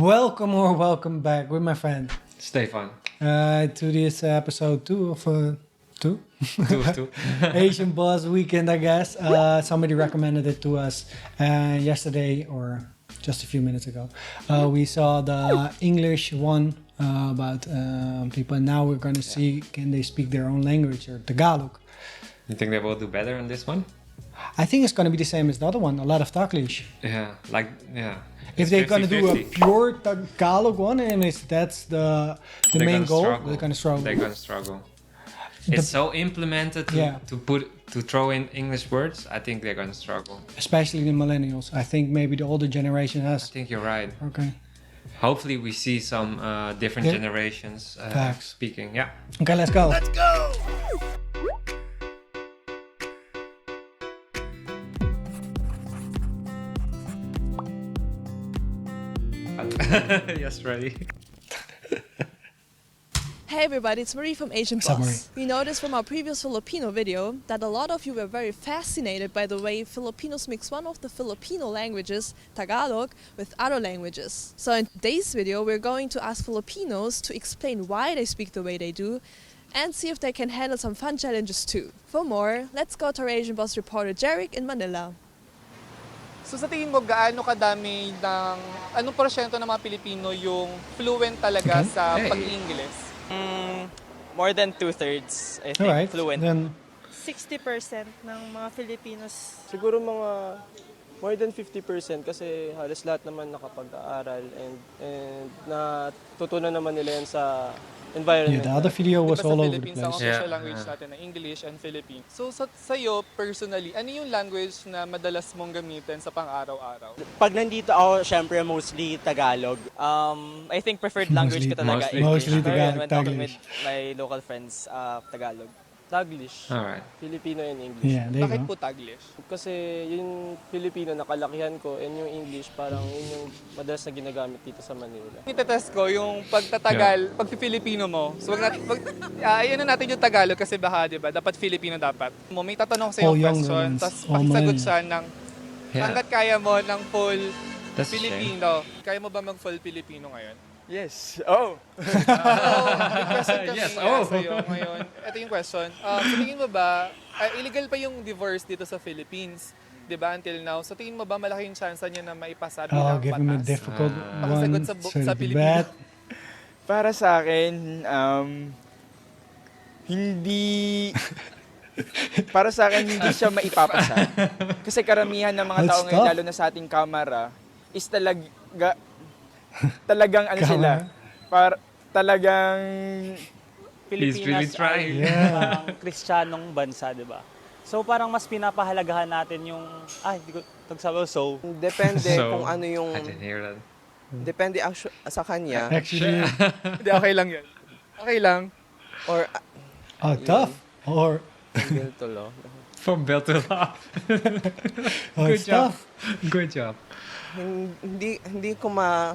Welcome back with my friend Stefan. to this episode 2 of two Two. Asian Buzz Weekend, I guess. Somebody recommended it to us yesterday or just a few minutes ago. We saw the English one about people, and now we're going to see can they speak their own language or Tagalog. You think they will do better on this one? I think it's going to be the same as the other one. A lot of taglish. Yeah. If they're going to do a pure Tagalog one, and that's the main goal, they're going to struggle. It's so implemented to throw in English words. I think they're going to struggle. Especially the millennials. I think maybe the older generation has. I think you're right. Okay. Hopefully we see some different generations speaking. Yeah. Okay, let's go. Let's go! Yes, ready. Hey everybody, it's Marie from Asian Buzz. We noticed from our previous Filipino video that a lot of you were very fascinated by the way Filipinos mix one of the Filipino languages, Tagalog, with other languages. So in today's video, we're going to ask Filipinos to explain why they speak the way they do and see if they can handle some fun challenges too. For more, let's go to our Asian Buzz reporter Jeric in Manila. So sa tingin mo, gaano kadami anong porsyento ng mga Pilipino yung fluent talaga sa pag-Ingles? More than 2/3, I think, Alright, fluent. then 60% ng mga Filipinos. Siguro mga more than 50% kasi halos lahat naman nakapag-aaral and natutunan naman nila yan sa environment. the other video was Diba all sa over the Philippines, place. ang official language natin na English and Philippine. So sa'yo, personally, ano yung language na madalas mong gamitin sa pang-araw-araw? Pag nandito ako, syempre mostly Tagalog. I think preferred language ko talaga Mostly English. Tagalog, When talking Taglish. with my local friends, Tagalog. Taglish. Alright. Filipino and English. Yeah, there you Bakit go. po Taglish? Kasi yung Filipino nakalakihan ko and yung English parang yun yung madalas na ginagamit dito sa Manila. Itetest ko yung pagtatagal, pag-Filipino mo. So ayun natin yung Tagalog kasi baka, di ba, dapat Filipino dapat. May tatanong ko sa yung young question, ones. tapos All pakisagot millennials. siya ng hanggat kaya mo ng full That's a shame. Filipino. Kaya mo ba mag-full Filipino ngayon? Yes. Oh! May question kami Yes, oh. sa'yo ngayon. Ito yung question. Sa tingin mo ba, illegal pa yung divorce dito sa Philippines? Di ba, until now? So tingin mo ba malaking chance niya na maipasa bilang Give him a batas? difficult Pakisagot one. sa Pilipino. bad. Para sa akin, para sa akin, hindi siya maipapasa. Kasi karamihan ng mga That's tao ngayon, tough. lalo na sa ating kamara, is talagang ano sila, talagang He's really Pilipinas trying. ay parang Kristiyanong bansa, di ba? So parang mas pinapahalagahan natin yung, hindi ko tagsabaw, so. Depende So, kung ano yung... I didn't hear that. Depende sa kanya. Actually, Hindi, okay lang yan. Okay lang. Or... tough. Or, Biltolo. From Bell to Law. it's tough. Good job. Hindi ko ma...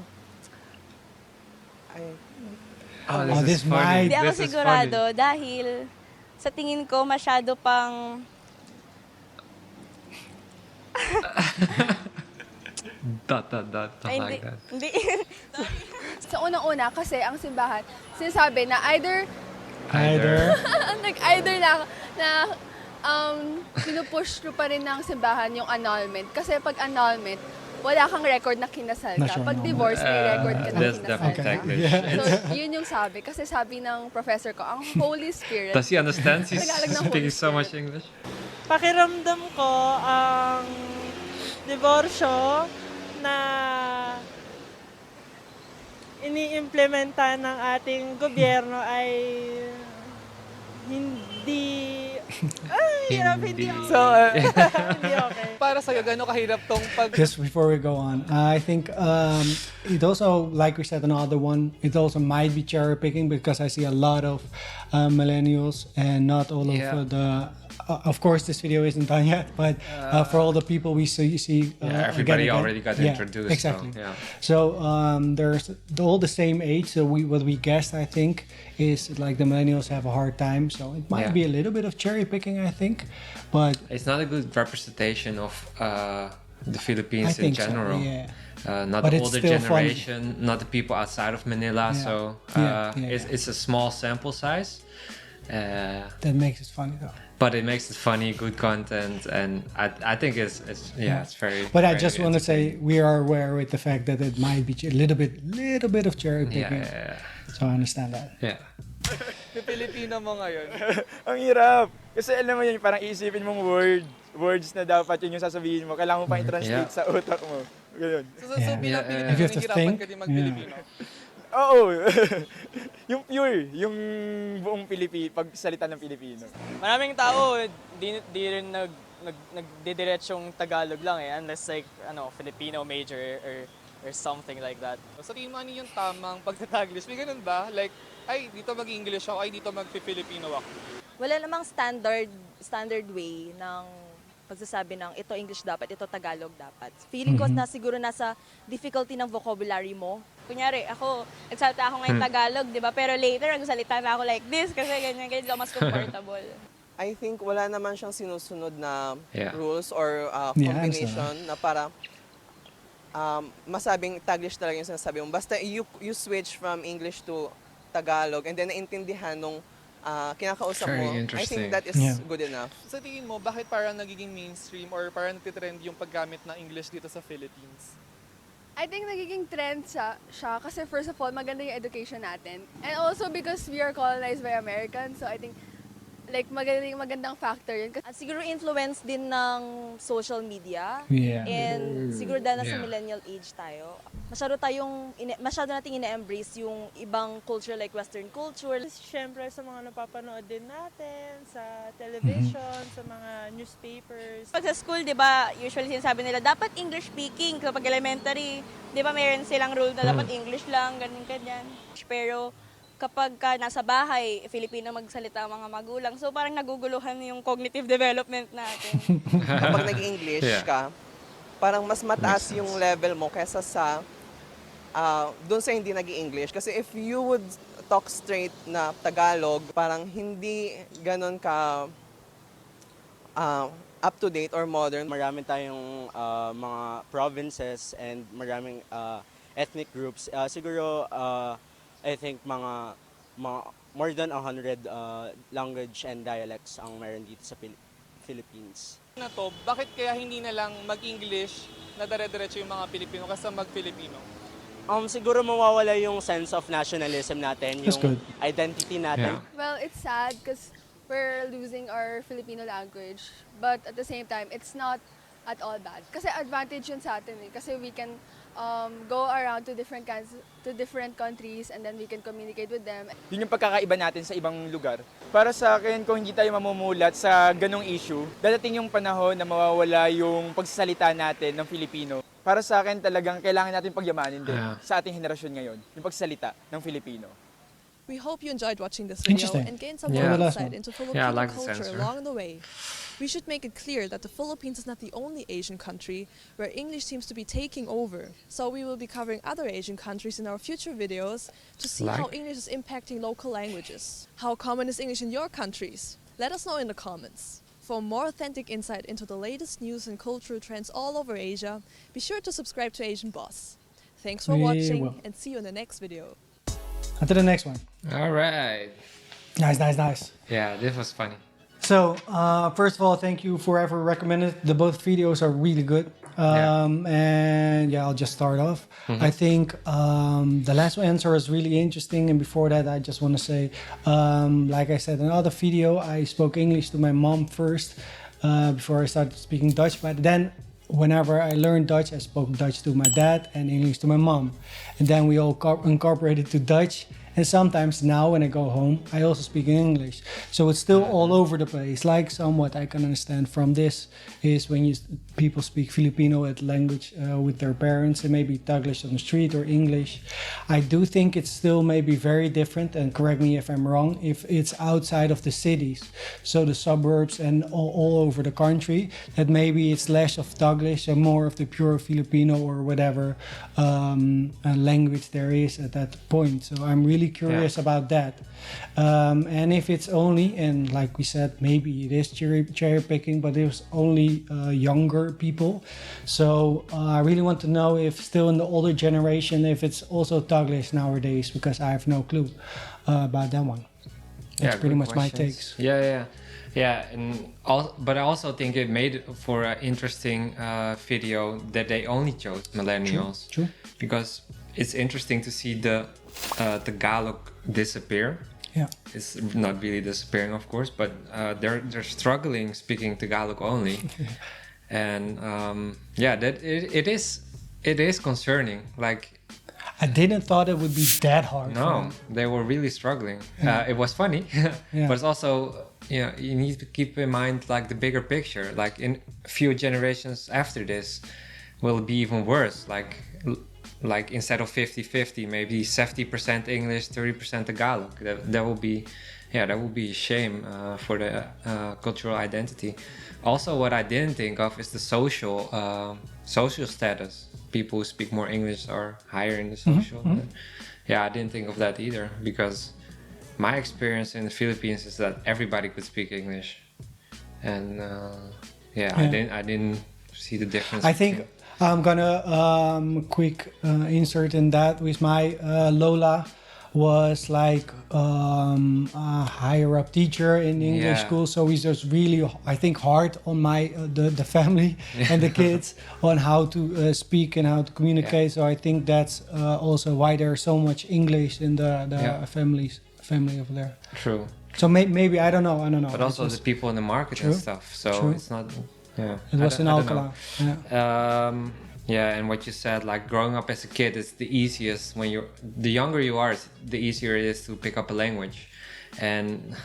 This might. Hindi ako This is sigurado dahil sa tingin ko masyado pang Dot Ay, like that. hindi. Sa unang-una, kasi ang simbahan, sinasabi na either pinupush ko pa rin ng simbahan yung annulment. Kasi pag annulment, wala kang record na kinasal ka. Pag divorce, may record ka na That's kinasal definitely ka. Taglish. So, yun yung sabi. Kasi sabi ng professor ko, ang Holy Spirit. Does he understand? He's Tagalog ng speaking Holy so much Spirit. English. Pakiramdam ko ang diborsyo na iniimplementa ng ating gobyerno ay hindi okay. Hindi okay. Para sa'yo, gano'n kahirap tong Just before we go on, I think it also, like we said, another one, it also might be cherry picking because I see a lot of millennials and not all of the. Of course, this video isn't done yet, but for all the people we see, everybody already got introduced. Exactly. So, there's all the same age. So what we guessed, I think, is like the millennials have a hard time. So it might be a little bit of cherry picking, I think, but it's not a good representation of the Philippines in general. So, yeah. not But the it's older still generation, not the people outside of Manila. So it's a small sample size. That makes it funny though. But it makes it funny, good content, and I think it's very. But I very just want to say we are aware with the fact that it might be a little bit of cherry picking. So I understand that. Yeah. Yung Filipino mo ngayon. Ang hirap. Kasi alam mo yun, parang isipin mong words na dapat yun yung sasabihin mo. Kailangan mo pa i-translate sa utak mo. Ganyan. So bilang Pilipino, nahihirapan ka din mag-Filipino. Oo. Yung pure, yung buong pagsalita ng Pilipino. Maraming tao, di rin nagdidiretsong Tagalog lang unless like, Filipino major or something like that. Sa tingin mo, ano yung tamang pagtataglish? May ganun ba? Like, ay, dito mag-English ako, ay, dito mag-Filipino ako. Wala namang standard way ng pagsasabi ng ito English dapat, ito Tagalog dapat. Feeling ko na siguro nasa difficulty ng vocabulary mo. Kunyari, nagsalita ako ngayon Tagalog, di ba? Pero later, nagsalita na ako like this kasi ganyan mas comfortable. I think wala naman siyang sinusunod na rules or combination na para masabing Taglish talaga yung sinasabi mo. Basta you switch from English to Tagalog and then naintindihan nung kinakausap mo. I think that is good enough. Sa tingin mo, bakit parang nagiging mainstream or parang nagtitrend yung paggamit ng English dito sa Philippines? I think nagiging trend siya kasi first of all, maganda yung education natin. And also because we are colonized by Americans, so I think like magandang factor yun. At siguro influence din ng social media. And siguro dahil nasa millennial age tayo, masyado nating ina-embrace yung ibang culture like Western culture. Siyempre sa mga napapanood din natin, sa television, sa mga newspapers. Pag sa school, di ba, usually sinasabi nila, dapat English speaking. So pag elementary, di ba mayroon silang rule na dapat English lang, ganyan. Pero kapag nasa bahay, Filipino magsalita ang mga magulang. So parang naguguluhan yung cognitive development natin. Kapag nag-English ka, parang mas mataas yung level mo kaysa sa doon sa hindi nag-English. Kasi if you would talk straight na Tagalog, parang hindi ganon ka up-to-date or modern. Marami tayong mga provinces and maraming ethnic groups. Siguro, I think mga more than 100 language and dialects ang meron dito sa Philippines. Bakit kaya hindi na lang mag-English na dire-diretso yung mga Pilipino kasi mag-Filipino? Siguro mawawala yung sense of nationalism natin, yung identity natin. Well, it's sad because we're losing our Filipino language, but at the same time, it's not at all bad. Kasi advantage yun sa atin kasi we can go around to different countries and then we can communicate with them. Yun yung pagkakaiba natin sa ibang lugar. Para sa akin, kung hindi tayo mamumulat sa ganong issue, dadating yung panahon na mawawala yung pagsasalita natin ng Filipino. Para sa akin talagang kailangan natin pagyamanin din sa ating henerasyon ngayon, yung pagsasalita ng Filipino. We hope you enjoyed watching this video and gained some more insight into Filipino culture along the way. We should make it clear that the Philippines is not the only Asian country where English seems to be taking over. So we will be covering other Asian countries in our future videos to see how English is impacting local languages. How common is English in your countries? Let us know in the comments. For more authentic insight into the latest news and cultural trends all over Asia, be sure to subscribe to Asian Boss. Thanks for watching and see you in the next video. On to the next one. All right. Nice. Yeah, this was funny. So, first of all, thank you for ever recommended. The both videos are really good. And I'll just start off. I think the last answer is really interesting. And before that, I just want to say, like I said in another video, I spoke English to my mom first before I started speaking Dutch. But then whenever I learned Dutch, I spoke Dutch to my dad and English to my mom. And then we all incorporated to Dutch. And sometimes now when I go home, I also speak in English. So it's still all over the place. Like somewhat I can understand from this is when people speak Filipino at language with their parents and maybe Taglish on the street or English. I do think it's still maybe very different, and correct me if I'm wrong, if it's outside of the cities. So the suburbs and all over the country, that maybe it's less of Taglish and more of the pure Filipino or whatever language there is at that point. So I'm really really curious about that. And if it's only, and like we said, maybe it is cherry picking, but it was only younger people. So I really want to know if still in the older generation, if it's also taglish nowadays, because I have no clue about that one. That's pretty much my takes. Yeah, but I also think it made for an interesting video that they only chose millennials. True. Because it's interesting to see the Tagalog disappear. Yeah. It's not really disappearing, of course, but they're struggling speaking Tagalog only. And that it is concerning. Like, I didn't thought it would be that hard. No, they were really struggling. It was funny, but it's also, you need to keep in mind like the bigger picture. Like in a few generations after this, will be even worse. Like instead of 50-50, maybe 70% English, 30% Tagalog. That will be a shame for the cultural identity. Also, what I didn't think of is the social status. People who speak more English are higher in the social. I didn't think of that either, because my experience in the Philippines is that everybody could speak English, and I didn't see the difference. I think I'm gonna quick insert in that with my Lola was like a higher up teacher in English school, so he's just really, I think, hard on my the family and the kids on how to speak and how to communicate. So I think that's also why there's so much English in the family over there. True. So maybe I don't know. But also the people in the market and stuff. So it's not. It was in Alcala. And what you said, like growing up as a kid, is the easiest the younger you are, the easier it is to pick up a language. And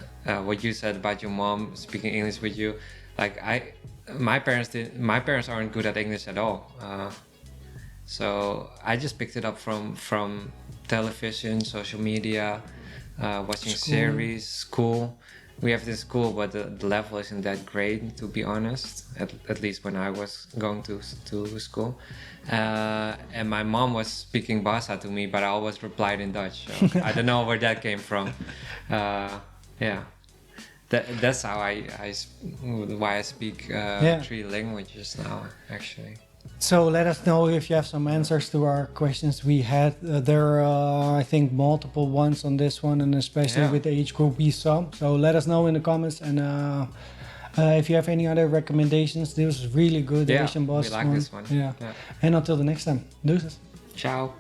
what you said about your mom speaking English with you, like my parents aren't good at English at all. So I just picked it up from television, social media, watching series, school. We have this school, but the level isn't that great, to be honest. At least when I was going to school, and my mom was speaking Bahasa to me, but I always replied in Dutch. So I don't know where that came from. That's how why I speak 3 languages now, actually. So let us know if you have some answers to our questions we had. There are, I think, multiple ones on this one, and especially with the age group we saw. So let us know in the comments, and if you have any other recommendations. This was really good, the Asian Boss we like this one. And until the next time, deuces. Ciao.